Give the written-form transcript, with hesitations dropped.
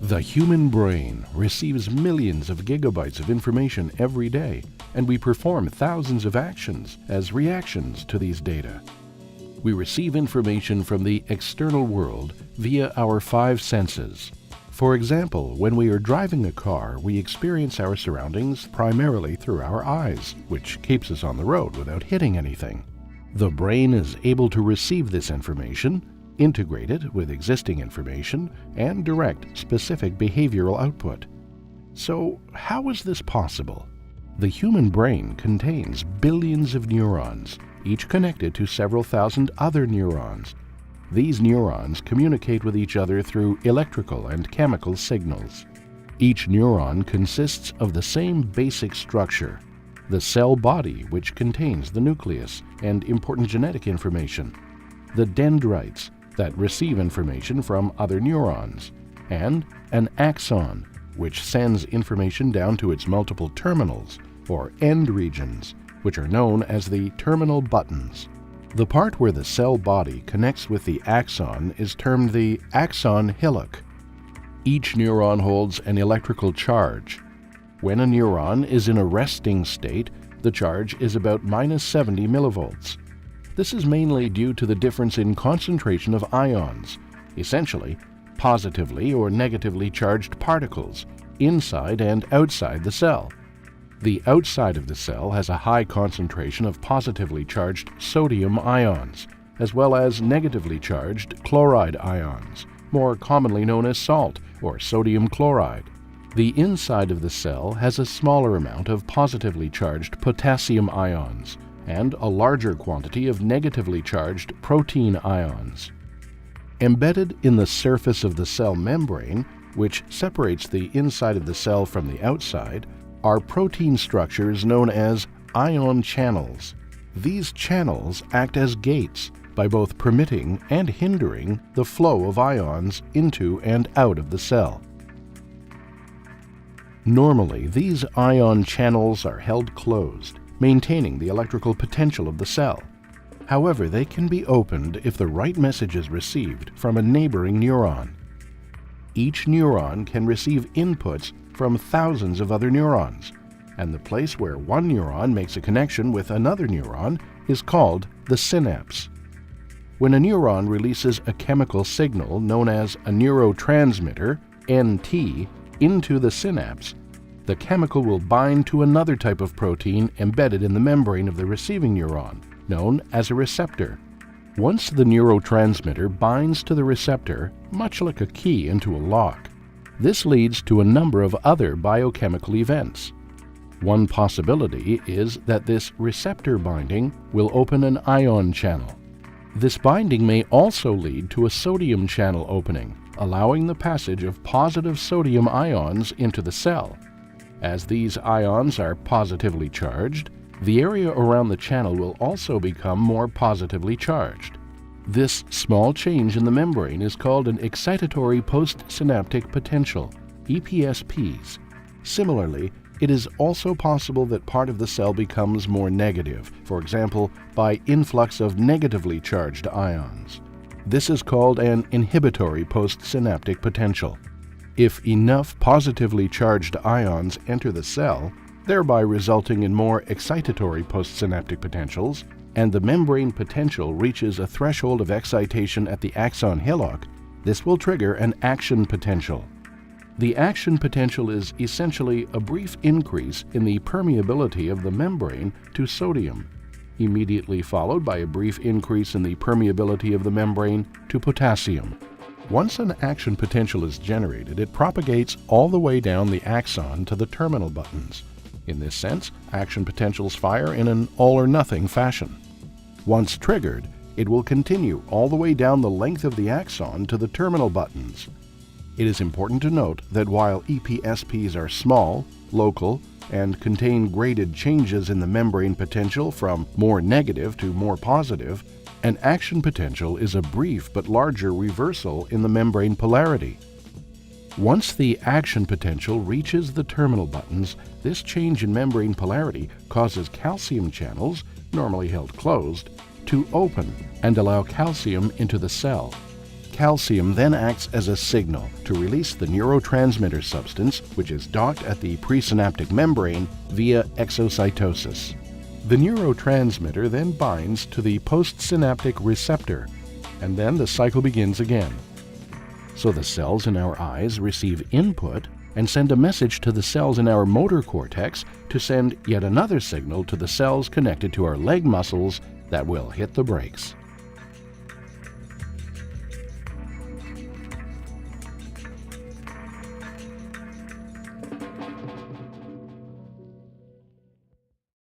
The human brain receives millions of gigabytes of information every day, and we perform thousands of actions as reactions to these data. We receive information from the external world via our five senses. For example, when we are driving a car, we experience our surroundings primarily through our eyes, which keeps us on the road without hitting anything. The brain is able to receive this information, integrate it with existing information, and direct specific behavioral output. So, how is this possible? The human brain contains billions of neurons, each connected to several thousand other neurons. These neurons communicate with each other through electrical and chemical signals. Each neuron consists of the same basic structure, the cell body, which contains the nucleus and important genetic information, the dendrites that receive information from other neurons, and an axon, which sends information down to its multiple terminals, or end regions, which are known as the terminal buttons. The part where the cell body connects with the axon is termed the axon hillock. Each neuron holds an electrical charge. When a neuron is in a resting state, the charge is about -70 millivolts. This is mainly due to the difference in concentration of ions, essentially positively or negatively charged particles, inside and outside the cell. The outside of the cell has a high concentration of positively charged sodium ions, as well as negatively charged chloride ions, more commonly known as salt or sodium chloride. The inside of the cell has a smaller amount of positively charged potassium ions, and a larger quantity of negatively charged protein ions. Embedded in the surface of the cell membrane, which separates the inside of the cell from the outside, are protein structures known as ion channels. These channels act as gates by both permitting and hindering the flow of ions into and out of the cell. Normally, these ion channels are held closed, maintaining the electrical potential of the cell. However, they can be opened if the right message is received from a neighboring neuron. Each neuron can receive inputs from thousands of other neurons, and the place where one neuron makes a connection with another neuron is called the synapse. When a neuron releases a chemical signal known as a neurotransmitter, NT, into the synapse, the chemical will bind to another type of protein embedded in the membrane of the receiving neuron, known as a receptor. Once the neurotransmitter binds to the receptor, much like a key into a lock, this leads to a number of other biochemical events. One possibility is that this receptor binding will open an ion channel. This binding may also lead to a sodium channel opening, allowing the passage of positive sodium ions into the cell. As these ions are positively charged, the area around the channel will also become more positively charged. This small change in the membrane is called an excitatory postsynaptic potential, EPSPs. Similarly, it is also possible that part of the cell becomes more negative, for example, by influx of negatively charged ions. This is called an inhibitory postsynaptic potential. If enough positively charged ions enter the cell, thereby resulting in more excitatory postsynaptic potentials, and the membrane potential reaches a threshold of excitation at the axon hillock, this will trigger an action potential. The action potential is essentially a brief increase in the permeability of the membrane to sodium, immediately followed by a brief increase in the permeability of the membrane to potassium. Once an action potential is generated, it propagates all the way down the axon to the terminal buttons. In this sense, action potentials fire in an all-or-nothing fashion. Once triggered, it will continue all the way down the length of the axon to the terminal buttons. It is important to note that while EPSPs are small, local, and contain graded changes in the membrane potential from more negative to more positive, an action potential is a brief but larger reversal in the membrane polarity. Once the action potential reaches the terminal buttons, this change in membrane polarity causes calcium channels, normally held closed, to open and allow calcium into the cell. Calcium then acts as a signal to release the neurotransmitter substance, which is docked at the presynaptic membrane via exocytosis. The neurotransmitter then binds to the postsynaptic receptor, and then the cycle begins again. So the cells in our eyes receive input and send a message to the cells in our motor cortex to send yet another signal to the cells connected to our leg muscles that will hit the brakes.